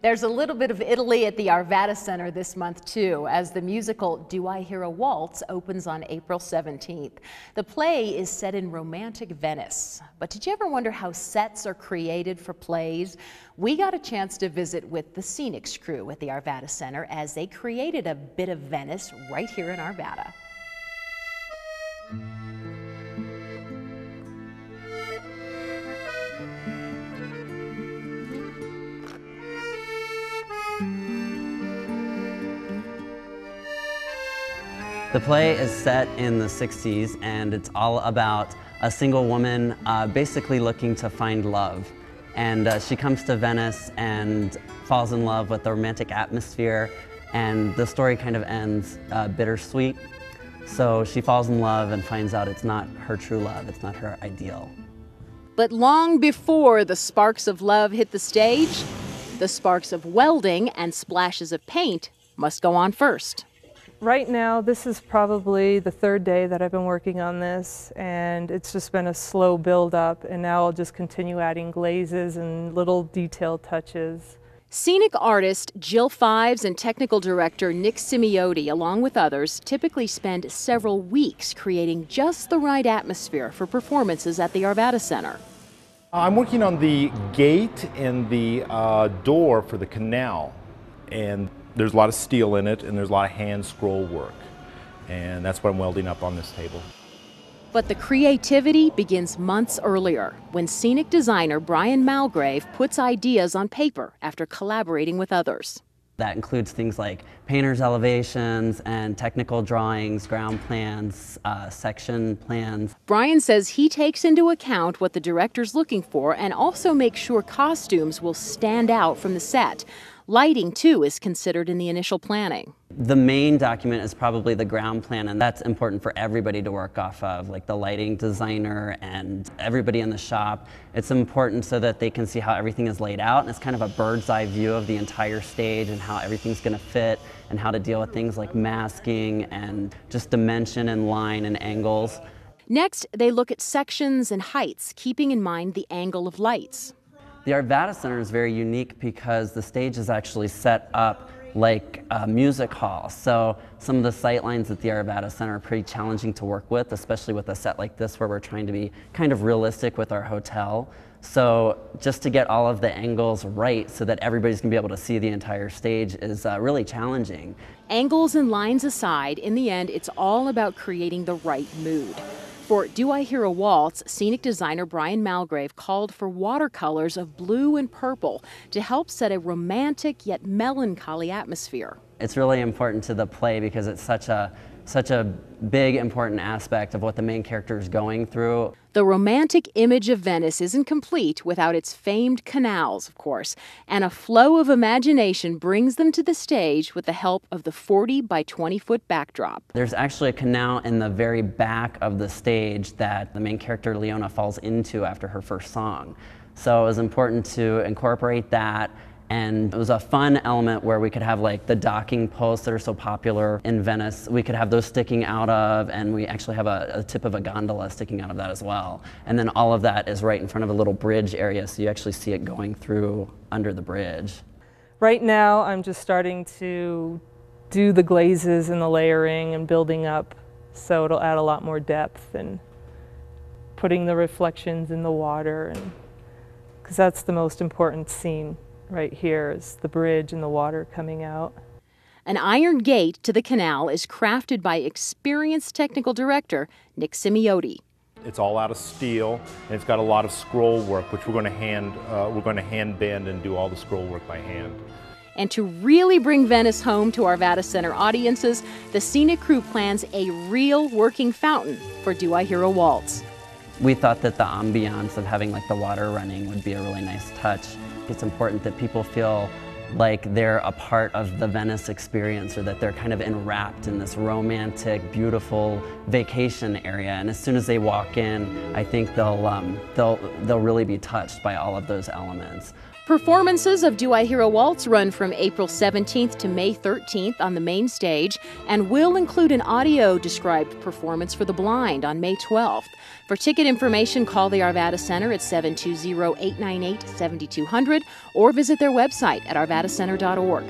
There's a little bit of Italy at the Arvada Center this month, too, as the musical Do I Hear a Waltz opens on April 17th. The play is set in romantic Venice. But did you ever wonder how sets are created for plays? We got a chance to visit with the Scenic crew at the Arvada Center as they created a bit of Venice right here in Arvada. The play is set in the 60s, and it's all about a single woman basically looking to find love. And she comes to Venice and falls in love with the romantic atmosphere, and the story kind of ends bittersweet. So she falls in love and finds out it's not her true love, it's not her ideal. But long before the sparks of love hit the stage, the sparks of welding and splashes of paint must go on first. Right now, this is probably the third day that I've been working on this, and it's just been a slow build-up, and now I'll just continue adding glazes and little detail touches. Scenic artist Jill Fives and technical director Nick Simeotti, along with others, typically spend several weeks creating just the right atmosphere for performances at the Arvada Center. I'm working on the gate and the door for the canal, and there's a lot of steel in it, and there's a lot of hand scroll work, and that's what I'm welding up on this table. But the creativity begins months earlier, when scenic designer Brian Malgrave puts ideas on paper after collaborating with others. That includes things like painter's elevations and technical drawings, ground plans, section plans. Brian says he takes into account what the director's looking for and also makes sure costumes will stand out from the set. Lighting, too, is considered in the initial planning. The main document is probably the ground plan, and that's important for everybody to work off of, like the lighting designer and everybody in the shop. It's important so that they can see how everything is laid out, and it's kind of a bird's eye view of the entire stage and how everything's going to fit and how to deal with things like masking and just dimension and line and angles. Next, they look at sections and heights, keeping in mind the angle of lights. The Arvada Center is very unique because the stage is actually set up like a music hall. So some of the sight lines at the Arvada Center are pretty challenging to work with, especially with a set like this where we're trying to be kind of realistic with our hotel. So just to get all of the angles right so that everybody's going to be able to see the entire stage is really challenging. Angles and lines aside, in the end, it's all about creating the right mood. For Do I Hear a Waltz, scenic designer Brian Malgrave called for watercolors of blue and purple to help set a romantic yet melancholy atmosphere. It's really important to the play because it's such a big, important aspect of what the main character is going through. The romantic image of Venice isn't complete without its famed canals, of course, and a flow of imagination brings them to the stage with the help of the 40 by 20-foot backdrop. There's actually a canal in the very back of the stage that the main character, Leona, falls into after her first song. So it was important to incorporate that. And it was a fun element where we could have like the docking posts that are so popular in Venice. We could have those sticking out of, and we actually have a tip of a gondola sticking out of that as well. And then all of that is right in front of a little bridge area, so you actually see it going through under the bridge. Right now, I'm just starting to do the glazes and the layering and building up, so it'll add a lot more depth and putting the reflections in the water, and because that's the most important scene. Right here is the bridge and the water coming out. An iron gate to the canal is crafted by experienced technical director Nick Simeotti. It's all out of steel, and it's got a lot of scroll work, which we're going to hand bend and do all the scroll work by hand. And to really bring Venice home to Arvada Center audiences, the Scenic crew plans a real working fountain for Do I Hear a Waltz. We thought that the ambiance of having like the water running would be a really nice touch. It's important that people feel like they're a part of the Venice experience, or that they're kind of enwrapped in this romantic, beautiful vacation area. And as soon as they walk in, I think they'll really be touched by all of those elements. Performances of Do I Hear a Waltz run from April 17th to May 13th on the Mainstage and will include an audio-described performance for the blind on May 12th. For ticket information, call the Arvada Center at 720-898-7200 or visit their website at arvadacenter.org.